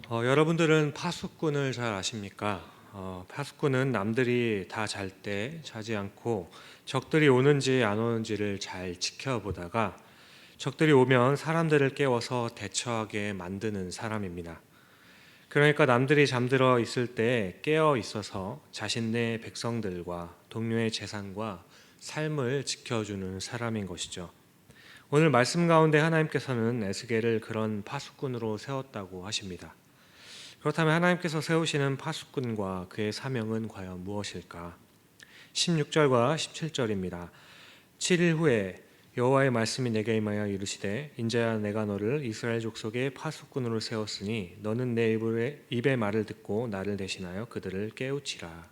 여러분들은 파수꾼을 잘 아십니까? 파수꾼은 남들이 다 잘 때 자지 않고 적들이 오는지 안 오는지를 잘 지켜보다가 적들이 오면 사람들을 깨워서 대처하게 만드는 사람입니다. 그러니까 남들이 잠들어 있을 때 깨어 있어서 자신네 백성들과 동료의 재산과 삶을 지켜주는 사람인 것이죠. 오늘 말씀 가운데 하나님께서는 에스겔을 그런 파수꾼으로 세웠다고 하십니다. 그렇다면 하나님께서 세우시는 파수꾼과 그의 사명은 과연 무엇일까? 16절과 17절입니다. 7일 후에 여호와의 말씀이 내게 임하여 이르시되 인자야 내가 너를 이스라엘 족속의 파수꾼으로 세웠으니 너는 내 입의 말을 듣고 나를 대신하여 그들을 깨우치라.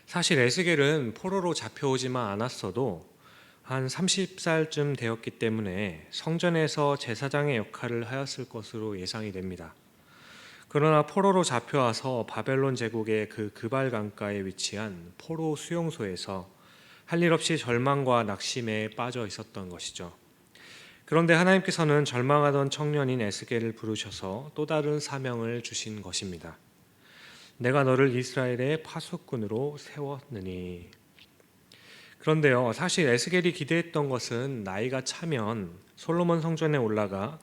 사실 에스겔은 포로로 잡혀오지만 않았어도 한 30살쯤 되었기 때문에 성전에서 제사장의 역할을 하였을 것으로 예상이 됩니다. 그러나 포로로 잡혀와서 바벨론 제국의 그 그발 강가에 위치한 포로 수용소에서 할 일 없이 절망과 낙심에 빠져 있었던 것이죠. 그런데 하나님께서는 절망하던 청년인 에스겔을 부르셔서 또 다른 사명을 주신 것입니다. 내가 너를 이스라엘의 파수꾼으로 세웠느니. 그런데요, 사실 에스겔이 기대했던 것은 나이가 차면 솔로몬 성전에 올라가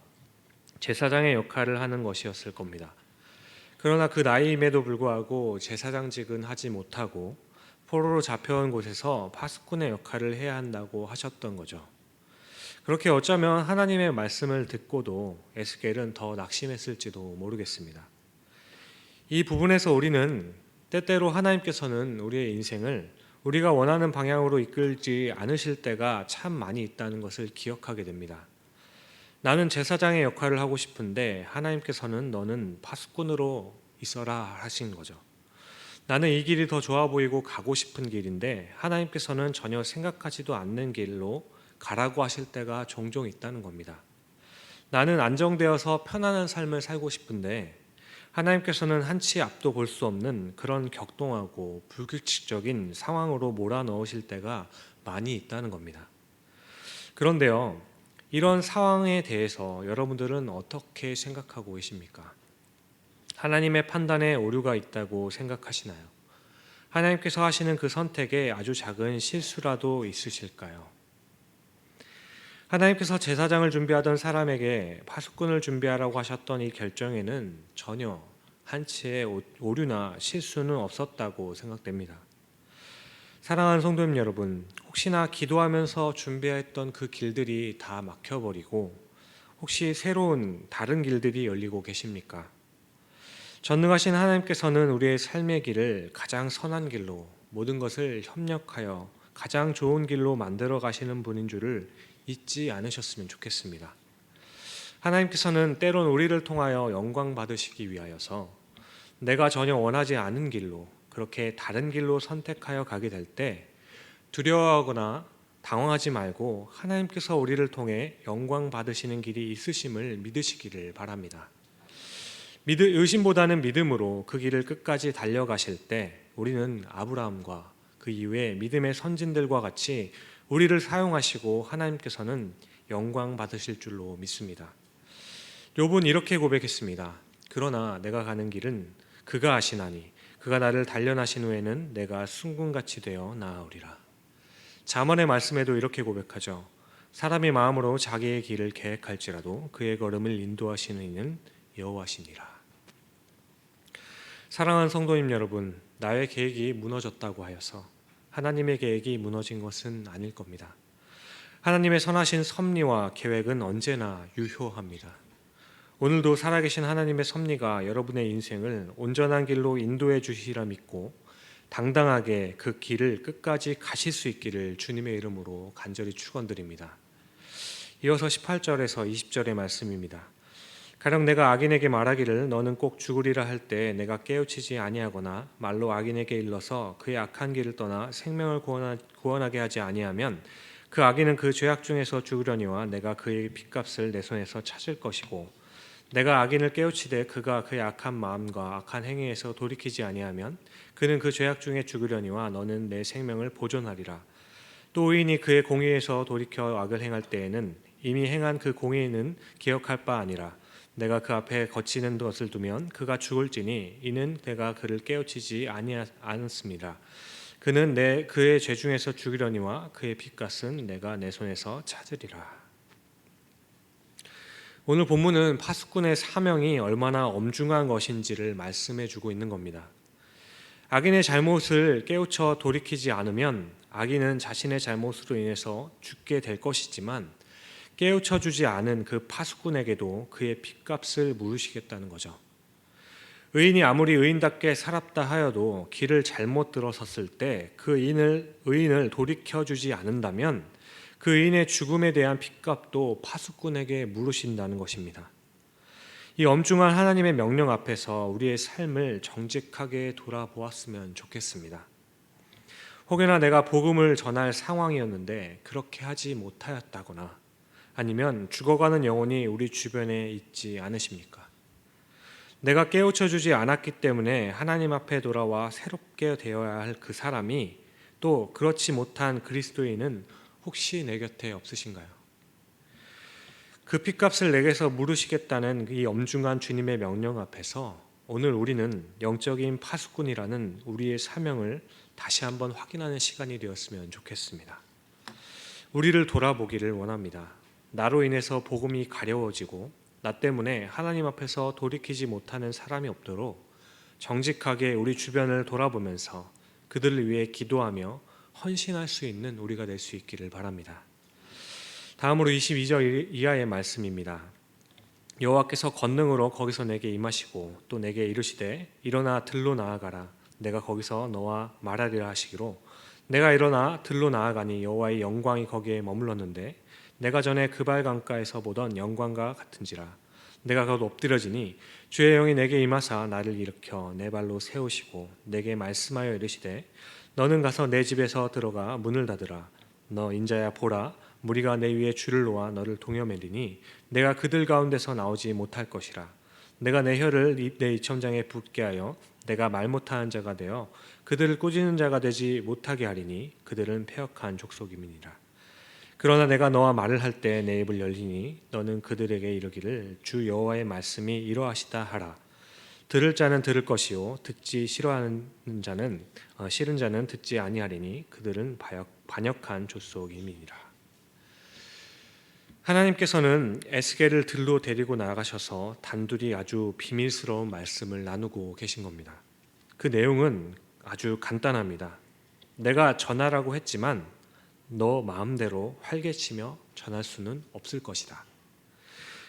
제사장의 역할을 하는 것이었을 겁니다. 그러나 그 나이임에도 불구하고 제사장직은 하지 못하고 포로로 잡혀온 곳에서 파수꾼의 역할을 해야 한다고 하셨던 거죠. 그렇게 어쩌면 하나님의 말씀을 듣고도 에스겔은 더 낙심했을지도 모르겠습니다. 이 부분에서 우리는 때때로 하나님께서는 우리의 인생을 우리가 원하는 방향으로 이끌지 않으실 때가 참 많이 있다는 것을 기억하게 됩니다. 나는 제사장의 역할을 하고 싶은데 하나님께서는 너는 파수꾼으로 있어라 하신 거죠. 나는 이 길이 더 좋아 보이고 가고 싶은 길인데 하나님께서는 전혀 생각하지도 않는 길로 가라고 하실 때가 종종 있다는 겁니다. 나는 안정되어서 편안한 삶을 살고 싶은데 하나님께서는 한치 앞도 볼 수 없는 그런 격동하고 불규칙적인 상황으로 몰아넣으실 때가 많이 있다는 겁니다. 그런데요, 이런 상황에 대해서 여러분들은 어떻게 생각하고 계십니까? 하나님의 판단에 오류가 있다고 생각하시나요? 하나님께서 하시는 그 선택에 아주 작은 실수라도 있으실까요? 하나님께서 제사장을 준비하던 사람에게 파수꾼을 준비하라고 하셨던 이 결정에는 전혀 한치의 오류나 실수는 없었다고 생각됩니다. 사랑하는 성도님 여러분, 혹시나 기도하면서 준비했던 그 길들이 다 막혀버리고 혹시 새로운 다른 길들이 열리고 계십니까? 전능하신 하나님께서는 우리의 삶의 길을 가장 선한 길로 모든 것을 협력하여 가장 좋은 길로 만들어 가시는 분인 줄을 잊지 않으셨으면 좋겠습니다. 하나님께서는 때론 우리를 통하여 영광 받으시기 위하여서 내가 전혀 원하지 않은 길로 그렇게 다른 길로 선택하여 가게 될 때 두려워하거나 당황하지 말고 하나님께서 우리를 통해 영광 받으시는 길이 있으심을 믿으시기를 바랍니다. 의심보다는 믿음으로 그 길을 끝까지 달려가실 때 우리는 아브라함과 그 이후에 믿음의 선진들과 같이 우리를 사용하시고 하나님께서는 영광 받으실 줄로 믿습니다. 욥은 이렇게 고백했습니다. 그러나 내가 가는 길은 그가 아시나니 그가 나를 단련하신 후에는 내가 순금같이 되어 나아오리라. 잠언의 말씀에도 이렇게 고백하죠. 사람이 마음으로 자기의 길을 계획할지라도 그의 걸음을 인도하시는 이는 여호와시니라. 사랑하는 성도님 여러분, 나의 계획이 무너졌다고 하여서 하나님의 계획이 무너진 것은 아닐 겁니다. 하나님의 선하신 섭리와 계획은 언제나 유효합니다. 오늘도 살아계신 하나님의 섭리가 여러분의 인생을 온전한 길로 인도해 주시리라 믿고 당당하게 그 길을 끝까지 가실 수 있기를 주님의 이름으로 간절히 축원드립니다. 이어서 18절에서 20절의 말씀입니다. 가령 내가 악인에게 말하기를 너는 꼭 죽으리라 할 때 내가 깨우치지 아니하거나 말로 악인에게 일러서 그의 악한 길을 떠나 생명을 구원하게 하지 아니하면 그 악인은 그 죄악 중에서 죽으려니와 내가 그의 핏값을 내 손에서 찾을 것이고 내가 악인을 깨우치되 그가 그의 악한 마음과 악한 행위에서 돌이키지 아니하면 그는 그 죄악 중에 죽으려니와 너는 내 생명을 보존하리라. 또 의인이 그의 공의에서 돌이켜 악을 행할 때에는 이미 행한 그 공의는 기억할 바 아니라 내가 그 앞에 거치는 것을 두면 그가 죽을지니 이는 내가 그를 깨우치지 않았습니다. 그는 그의 죄 중에서 죽이려니와 그의 핏값은 내가 내 손에서 찾으리라. 오늘 본문은 파수꾼의 사명이 얼마나 엄중한 것인지를 말씀해 주고 있는 겁니다. 악인의 잘못을 깨우쳐 돌이키지 않으면 악인은 자신의 잘못으로 인해서 죽게 될 것이지만 깨우쳐 주지 않은 그 파수꾼에게도 그의 핏값을 물으시겠다는 거죠. 의인이 아무리 의인답게 살았다 하여도 길을 잘못 들어섰을 때 그 의인을 돌이켜 주지 않는다면 그 의인의 죽음에 대한 핏값도 파수꾼에게 물으신다는 것입니다. 이 엄중한 하나님의 명령 앞에서 우리의 삶을 정직하게 돌아보았으면 좋겠습니다. 혹여나 내가 복음을 전할 상황이었는데 그렇게 하지 못하였다거나 아니면 죽어가는 영혼이 우리 주변에 있지 않으십니까? 내가 깨우쳐 주지 않았기 때문에 하나님 앞에 돌아와 새롭게 되어야 할 그 사람이 또 그렇지 못한 그리스도인은 혹시 내 곁에 없으신가요? 그 핏값을 내게서 물으시겠다는 이 엄중한 주님의 명령 앞에서 오늘 우리는 영적인 파수꾼이라는 우리의 사명을 다시 한번 확인하는 시간이 되었으면 좋겠습니다. 우리를 돌아보기를 원합니다. 나로 인해서 복음이 가려워지고 나 때문에 하나님 앞에서 돌이키지 못하는 사람이 없도록 정직하게 우리 주변을 돌아보면서 그들을 위해 기도하며 헌신할 수 있는 우리가 될 수 있기를 바랍니다. 다음으로 22절 이하의 말씀입니다. 여호와께서 권능으로 거기서 내게 임하시고 또 내게 이르시되 일어나 들로 나아가라. 내가 거기서 너와 말하리라 하시기로 내가 일어나 들로 나아가니 여호와의 영광이 거기에 머물렀는데 내가 전에 그발 강가에서 보던 영광과 같은지라. 내가 곧 엎드려지니 주의 영이 내게 임하사 나를 일으켜 내 발로 세우시고 내게 말씀하여 이르시되 너는 가서 내 집에서 들어가 문을 닫으라. 너 인자야 보라 무리가 내 위에 줄을 놓아 너를 동여매리니 내가 그들 가운데서 나오지 못할 것이라. 내가 내 혀를 내 이첨장에 붙게 하여 내가 말 못하는 자가 되어 그들을 꾸짖는 자가 되지 못하게 하리니 그들은 패역한 족속임이니라. 그러나 내가 너와 말을 할 때 내 입을 열리니 너는 그들에게 이르기를 주 여호와의 말씀이 이러하시다 하라. 들을 자는 들을 것이요 듣지 싫은 자는 듣지 아니하리니 그들은 반역한 족속임이니라. 하나님께서는 에스겔을 들로 데리고 나가셔서 단둘이 아주 비밀스러운 말씀을 나누고 계신 겁니다. 그 내용은 아주 간단합니다. 내가 전하라고 했지만 너 마음대로 활개치며 전할 수는 없을 것이다.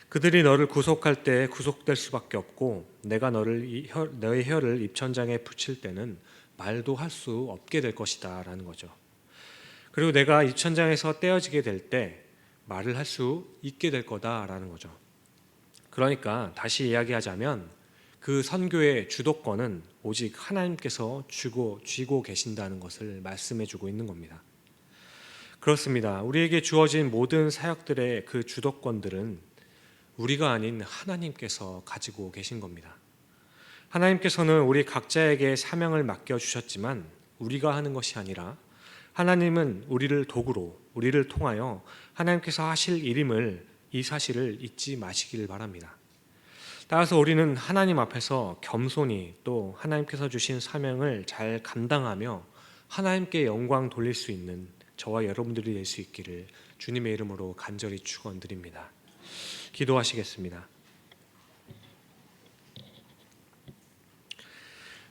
그들이 너를 구속할 때 구속될 수밖에 없고 내가 너의 혀를 입천장에 붙일 때는 말도 할 수 없게 될 것이다 라는 거죠. 그리고 내가 입천장에서 떼어지게 될 때 말을 할 수 있게 될 거다라는 거죠. 그러니까 다시 이야기하자면 그 선교의 주도권은 오직 하나님께서 쥐고 계신다는 것을 말씀해 주고 있는 겁니다. 그렇습니다. 우리에게 주어진 모든 사역들의 그 주도권들은 우리가 아닌 하나님께서 가지고 계신 겁니다. 하나님께서는 우리 각자에게 사명을 맡겨주셨지만 우리가 하는 것이 아니라 하나님은 우리를 도구로 우리를 통하여 하나님께서 하실 일임을 이 사실을 잊지 마시기를 바랍니다. 따라서 우리는 하나님 앞에서 겸손히 또 하나님께서 주신 사명을 잘 감당하며 하나님께 영광 돌릴 수 있는 저와 여러분들이 될 수 있기를 주님의 이름으로 간절히 축원드립니다. 기도하시겠습니다.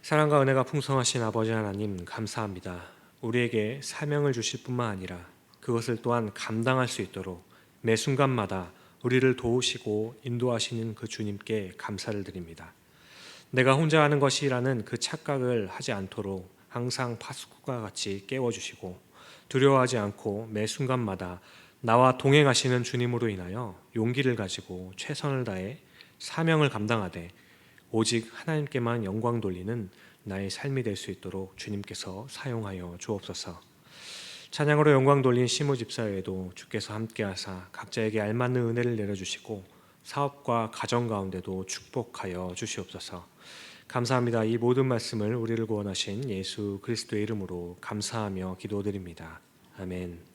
사랑과 은혜가 풍성하신 아버지 하나님 감사합니다. 우리에게 사명을 주실 뿐만 아니라 그것을 또한 감당할 수 있도록 매 순간마다 우리를 도우시고 인도하시는 그 주님께 감사를 드립니다. 내가 혼자 하는 것이라는 그 착각을 하지 않도록 항상 파수꾼과 같이 깨워주시고 두려워하지 않고 매 순간마다 나와 동행하시는 주님으로 인하여 용기를 가지고 최선을 다해 사명을 감당하되 오직 하나님께만 영광 돌리는 나의 삶이 될 수 있도록 주님께서 사용하여 주옵소서. 찬양으로 영광 돌린 시무 집사에도 주께서 함께하사 각자에게 알맞는 은혜를 내려주시고 사업과 가정 가운데도 축복하여 주시옵소서. 감사합니다. 이 모든 말씀을 우리를 구원하신 예수 그리스도의 이름으로 감사하며 기도드립니다. 아멘.